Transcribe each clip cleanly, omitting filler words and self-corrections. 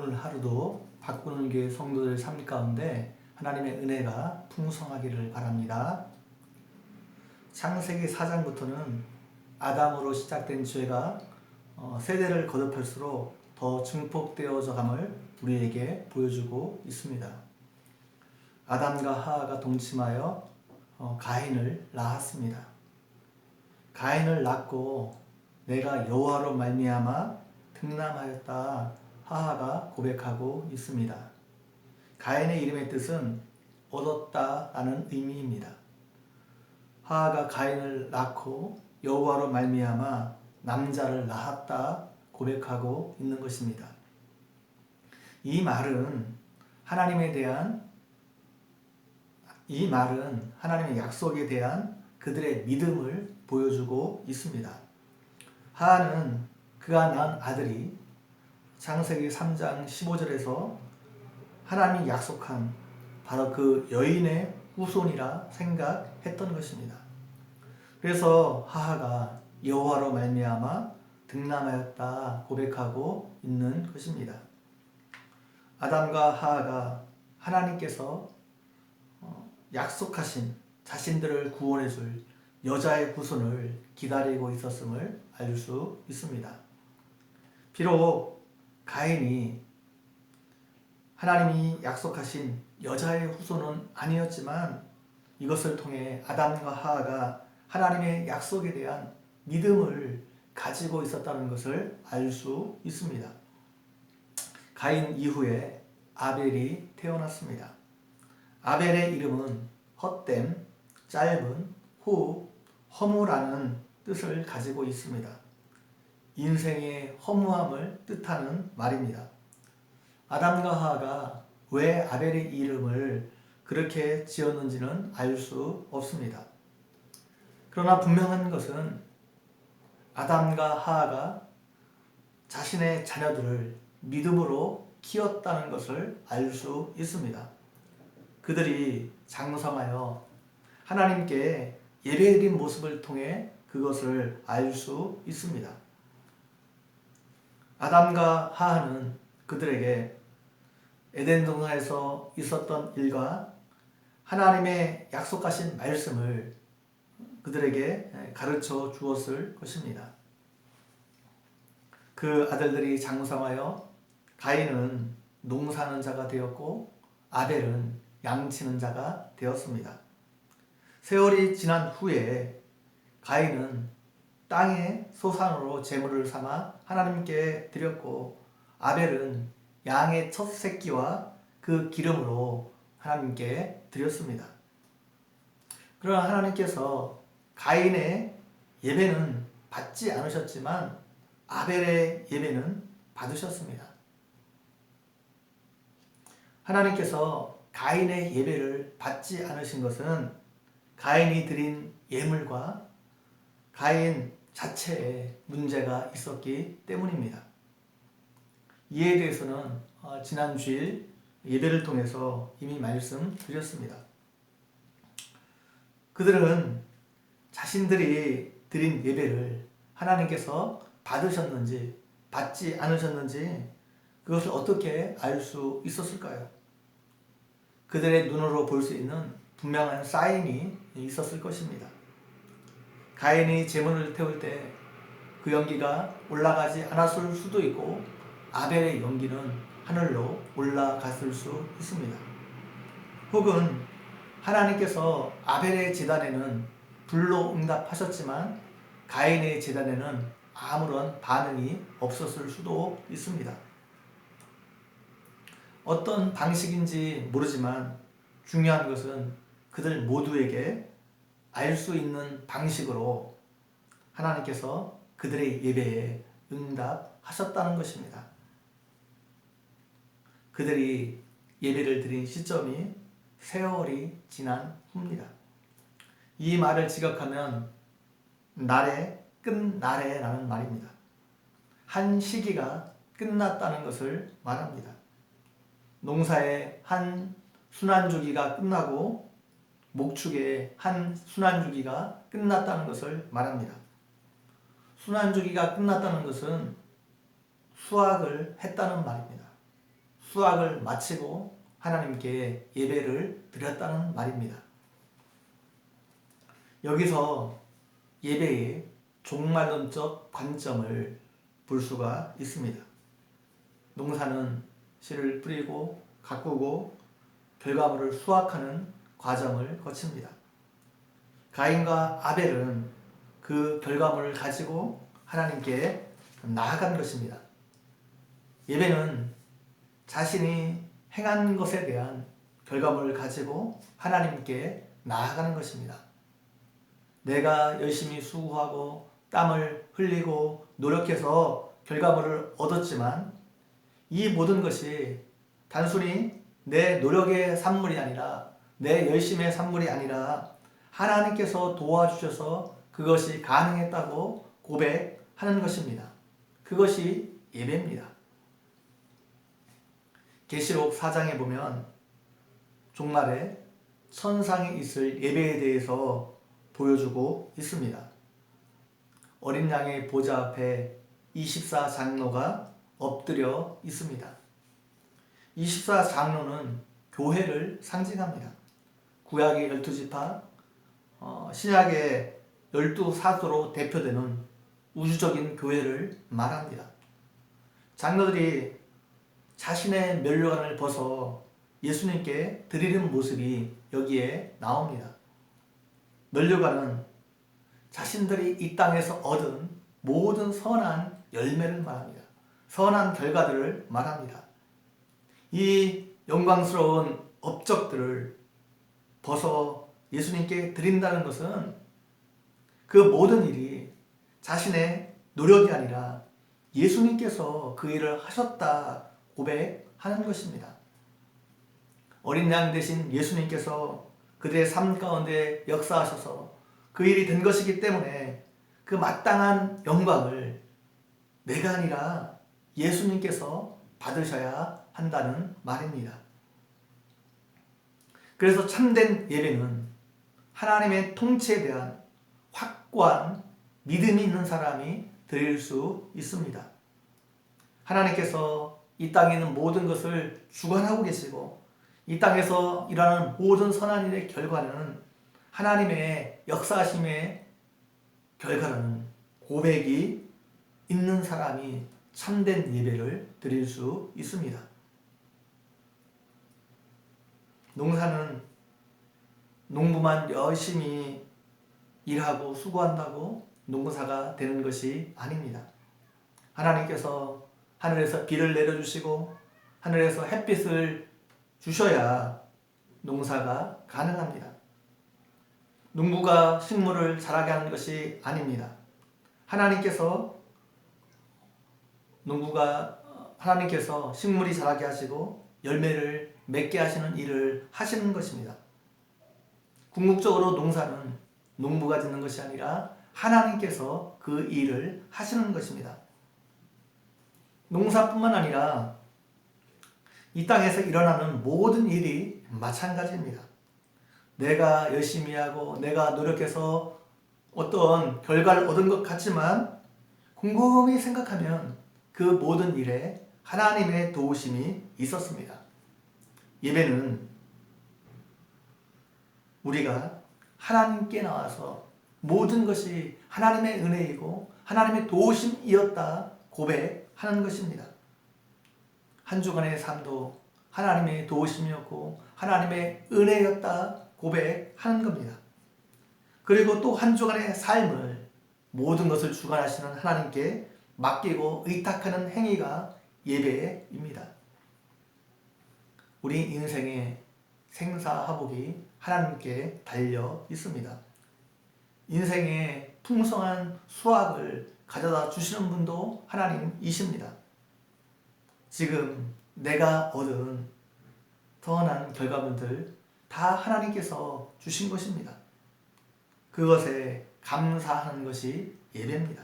오늘 하루도 바꾸는 교회 성도들 삶 가운데 하나님의 은혜가 풍성하기를 바랍니다. 창세기 4장부터는 아담으로 시작된 죄가 세대를 거듭할수록 더 증폭되어져 감을 우리에게 보여주고 있습니다. 아담과 하하가 동침하여 가인을 낳았습니다. 가인을 낳고 내가 여호와로 말미암아 등남하였다 하하가 고백하고 있습니다. 가인의 이름의 뜻은 얻었다라는 의미입니다. 하하가 가인을 낳고 여호와로 말미암아 남자를 낳았다 고백하고 있는 것입니다. 이 말은 하나님의 약속에 대한 그들의 믿음을 보여주고 있습니다. 하하는 그가 낳은 아들이 창세기 3장 15절에서 하나님이 약속한 바로 그 여인의 후손이라 생각했던 것입니다. 그래서 하하가 여호와로 말미암아 등남하였다 고백하고 있는 것입니다. 아담과 하하가 하나님께서 약속하신 자신들을 구원해 줄 여자의 후손을 기다리고 있었음을 알 수 있습니다. 비록 가인이 하나님이 약속하신 여자의 후손은 아니었지만 이것을 통해 아담과 하하가 하나님의 약속에 대한 믿음을 가지고 있었다는 것을 알 수 있습니다. 가인 이후에 아벨이 태어났습니다. 아벨의 이름은 헛됨, 짧은, 호흡, 허무라는 뜻을 가지고 있습니다. 인생의 허무함을 뜻하는 말입니다. 아담과 하하가 왜 아벨의 이름을 그렇게 지었는지는 알 수 없습니다. 그러나 분명한 것은 아담과 하하가 자신의 자녀들을 믿음으로 키웠다는 것을 알 수 있습니다. 그들이 장성하여 하나님께 예배드린 모습을 통해 그것을 알 수 있습니다. 아담과 하하는 그들에게 에덴 동산에서 있었던 일과 하나님의 약속하신 말씀을 그들에게 가르쳐 주었을 것입니다. 그 아들들이 장성하여 가인은 농사하는 자가 되었고 아벨은 양치는 자가 되었습니다. 세월이 지난 후에 가인은 땅의 소산으로 제물을 삼아 하나님께 드렸고 아벨은 양의 첫 새끼와 그 기름으로 하나님께 드렸습니다. 그러나 하나님께서 가인의 예배는 받지 않으셨지만 아벨의 예배는 받으셨습니다. 하나님께서 가인의 예배를 받지 않으신 것은 가인이 드린 예물과 가인 자체에 문제가 있었기 때문입니다. 이에 대해서는 지난 주일 예배를 통해서 이미 말씀드렸습니다. 그들은 자신들이 드린 예배를 하나님께서 받으셨는지 받지 않으셨는지 그것을 어떻게 알 수 있었을까요? 그들의 눈으로 볼 수 있는 분명한 사인이 있었을 것입니다. 가인이 제물을 태울 때 그 연기가 올라가지 않았을 수도 있고 아벨의 연기는 하늘로 올라갔을 수 있습니다. 혹은 하나님께서 아벨의 제단에는 불로 응답하셨지만 가인의 제단에는 아무런 반응이 없었을 수도 있습니다. 어떤 방식인지 모르지만 중요한 것은 그들 모두에게 알 수 있는 방식으로 하나님께서 그들의 예배에 응답하셨다는 것입니다. 그들이 예배를 드린 시점이 세월이 지난 후입니다. 이 말을 지각하면 날의 끝날에라는 말입니다. 한 시기가 끝났다는 것을 말합니다. 농사의 한 순환주기가 끝나고 목축의 한 순환주기가 끝났다는 것을 말합니다. 순환주기가 끝났다는 것은 수확을 했다는 말입니다. 수학을 마치고 하나님께 예배를 드렸다는 말입니다. 여기서 예배의 종말론적 관점을 볼 수가 있습니다. 농사는 씨를 뿌리고 가꾸고 결과물을 수확하는 과정을 거칩니다. 가인과 아벨은 그 결과물을 가지고 하나님께 나아간 것입니다. 예배는 자신이 행한 것에 대한 결과물을 가지고 하나님께 나아가는 것입니다. 내가 열심히 수고하고 땀을 흘리고 노력해서 결과물을 얻었지만 이 모든 것이 단순히 내 노력의 산물이 아니라 내 열심의 산물이 아니라 하나님께서 도와주셔서 그것이 가능했다고 고백하는 것입니다. 그것이 예배입니다. 계시록 4장에 보면 종말에 천상에 있을 예배에 대해서 보여주고 있습니다. 어린 양의 보좌 앞에 24장로가 엎드려 있습니다. 24장로는 교회를 상징합니다. 구약의 12지파, 신약의 12사도로 대표되는 우주적인 교회를 말합니다. 장로들이 자신의 면류관을 벗어 예수님께 드리는 모습이 여기에 나옵니다. 면류관은 자신들이 이 땅에서 얻은 모든 선한 열매를 말합니다. 선한 결과들을 말합니다. 이 영광스러운 업적들을 벗어 예수님께 드린다는 것은 그 모든 일이 자신의 노력이 아니라 예수님께서 그 일을 하셨다 고백하는 것입니다. 어린 양 대신 예수님께서 그들의 삶 가운데 역사하셔서 그 일이 된 것이기 때문에 그 마땅한 영광을 내가 아니라 예수님께서 받으셔야 한다는 말입니다. 그래서 참된 예배는 하나님의 통치에 대한 확고한 믿음이 있는 사람이 드릴 수 있습니다. 하나님께서 이 땅에 있는 모든 것을 주관하고 계시고 이 땅에서 일하는 모든 선한 일의 결과는 하나님의 역사하심의 결과라는 고백이 있는 사람이 참된 예배를 드릴 수 있습니다. 농사는 농부만 열심히 일하고 수고한다고 농사가 되는 것이 아닙니다. 하나님께서 하늘에서 비를 내려주시고 하늘에서 햇빛을 주셔야 농사가 가능합니다. 농부가 식물을 자라게 하는 것이 아닙니다. 하나님께서 식물이 자라게 하시고 열매를 맺게 하시는 일을 하시는 것입니다. 궁극적으로 농사는 농부가 짓는 것이 아니라 하나님께서 그 일을 하시는 것입니다. 농사뿐만 아니라 이 땅에서 일어나는 모든 일이 마찬가지입니다. 내가 열심히 하고 내가 노력해서 어떤 결과를 얻은 것 같지만 곰곰이 생각하면 그 모든 일에 하나님의 도우심이 있었습니다. 예배는 우리가 하나님께 나와서 모든 것이 하나님의 은혜이고 하나님의 도우심이었다 고백하는 것입니다. 한 주간의 삶도 하나님의 도우심이었고 하나님의 은혜였다 고백하는 겁니다. 그리고 또 한 주간의 삶을 모든 것을 주관하시는 하나님께 맡기고 의탁하는 행위가 예배입니다. 우리 인생의 생사화복이 하나님께 달려 있습니다. 인생의 풍성한 수확을 가져다 주시는 분도 하나님이십니다. 지금 내가 얻은 선한 결과물들 다 하나님께서 주신 것입니다. 그것에 감사하는 것이 예배입니다.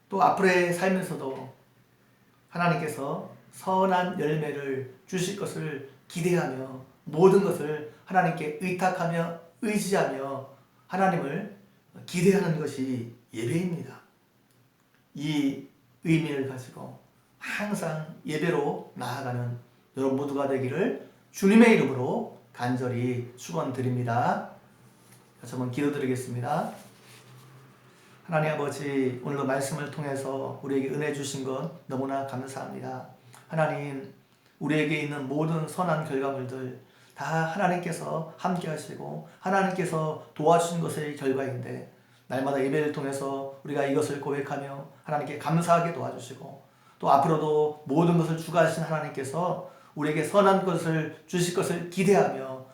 또 앞으로의 삶에서도 하나님께서 선한 열매를 주실 것을 기대하며 모든 것을 하나님께 의탁하며 의지하며 하나님을 기대하는 것이 예배입니다. 이 의미를 가지고 항상 예배로 나아가는 여러분 모두가 되기를 주님의 이름으로 간절히 축원드립니다. 다시 한번 기도드리겠습니다. 하나님 아버지, 오늘도 말씀을 통해서 우리에게 은혜 주신 것 너무나 감사합니다. 하나님, 우리에게 있는 모든 선한 결과물들 다 하나님께서 함께 하시고 하나님께서 도와주신 것의 결과인데, 날마다 예배를 통해서 우리가 이것을 고백하며 하나님께 감사하게 도와주시고, 또 앞으로도 모든 것을 주관하신 하나님께서 우리에게 선한 것을 주실 것을 기대하며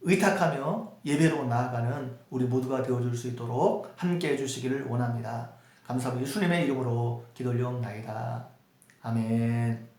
의탁하며 예배로 나아가는 우리 모두가 되어줄 수 있도록 함께 해주시기를 원합니다. 감사하고 예수님의 이름으로 기도 올려옵나이다. 아멘.